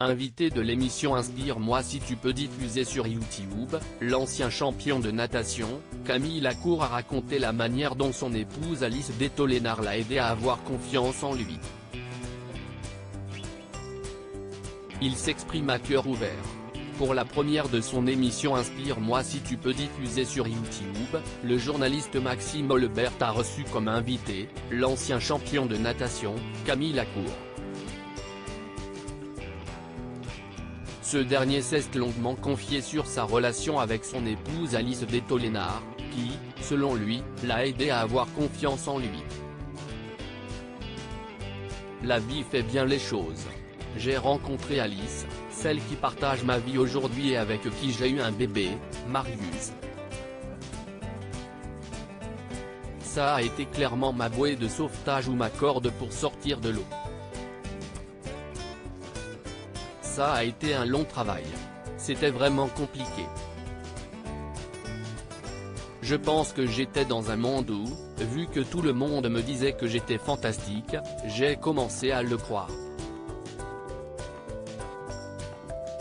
Invité de l'émission Inspire-moi si tu peux diffusée sur YouTube, l'ancien champion de natation, Camille Lacour a raconté la manière dont son épouse Alice Detollénard l'a aidé à avoir confiance en lui. Il s'exprime à cœur ouvert. Pour la première de son émission Inspire-moi si tu peux diffusée sur YouTube, le journaliste Maxime Olbert a reçu comme invité, l'ancien champion de natation, Camille Lacour. Ce dernier s'est longuement confié sur sa relation avec son épouse Alice Detollénard, qui, selon lui, l'a aidé à avoir confiance en lui. La vie fait bien les choses. J'ai rencontré Alice, celle qui partage ma vie aujourd'hui et avec qui j'ai eu un bébé, Marius. Ça a été clairement ma bouée de sauvetage ou ma corde pour sortir de l'eau. Ça a été un long travail. C'était vraiment compliqué. Je pense que j'étais dans un monde où, vu que tout le monde me disait que j'étais fantastique, j'ai commencé à le croire.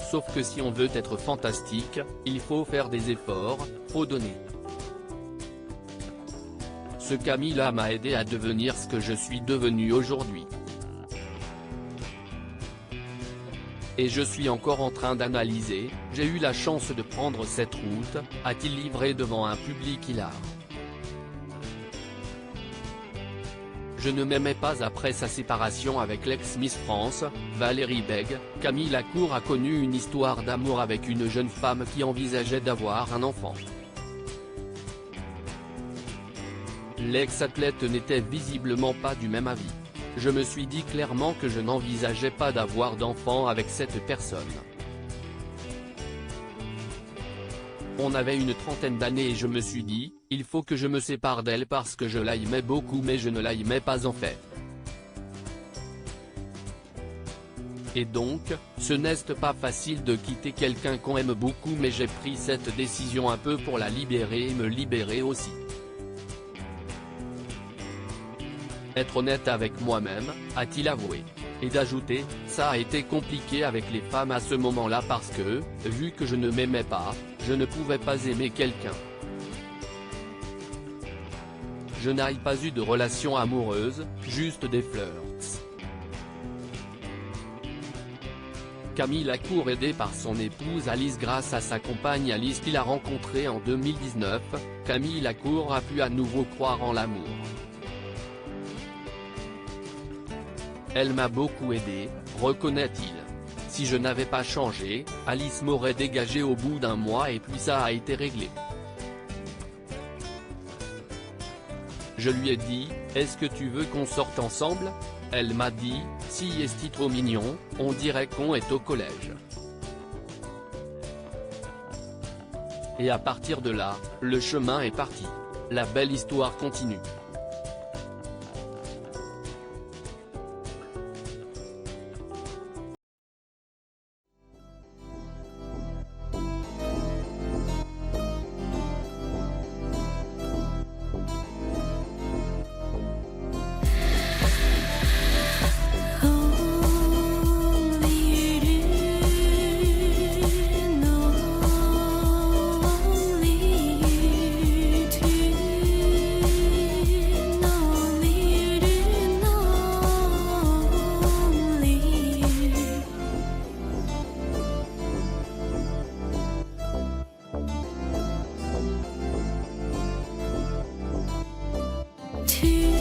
Sauf que si on veut être fantastique, il faut faire des efforts, faut donner. Ce Camille-là m'a aidé à devenir ce que je suis devenu aujourd'hui. Et je suis encore en train d'analyser, j'ai eu la chance de prendre cette route, a-t-il livré devant un public hilar. Je ne m'aimais pas après sa séparation avec l'ex-Miss France, Valérie Bègue. Camille Lacour a connu une histoire d'amour avec une jeune femme qui envisageait d'avoir un enfant. L'ex-athlète n'était visiblement pas du même avis. Je me suis dit clairement que je n'envisageais pas d'avoir d'enfant avec cette personne. On avait une trentaine d'années et je me suis dit, il faut que je me sépare d'elle parce que je l'aimais beaucoup mais je ne l'aimais pas en fait. Et donc, ce n'est pas facile de quitter quelqu'un qu'on aime beaucoup mais j'ai pris cette décision un peu pour la libérer et me libérer aussi. Être honnête avec moi-même, a-t-il avoué. Et d'ajouter, ça a été compliqué avec les femmes à ce moment-là parce que, vu que je ne m'aimais pas, je ne pouvais pas aimer quelqu'un. Je n'ai pas eu de relation amoureuse, juste des flirts. Camille Lacour aidé par son épouse Alice grâce à sa compagne Alice qu'il a rencontrée en 2019, Camille Lacour a pu à nouveau croire en l'amour. Elle m'a beaucoup aidé, reconnaît-il. Si je n'avais pas changé, Alice m'aurait dégagé au bout d'un mois et puis ça a été réglé. Je lui ai dit, est-ce que tu veux qu'on sorte ensemble? Elle m'a dit, si est trop mignon, on dirait qu'on est au collège. Et à partir de là, le chemin est parti. La belle histoire continue. To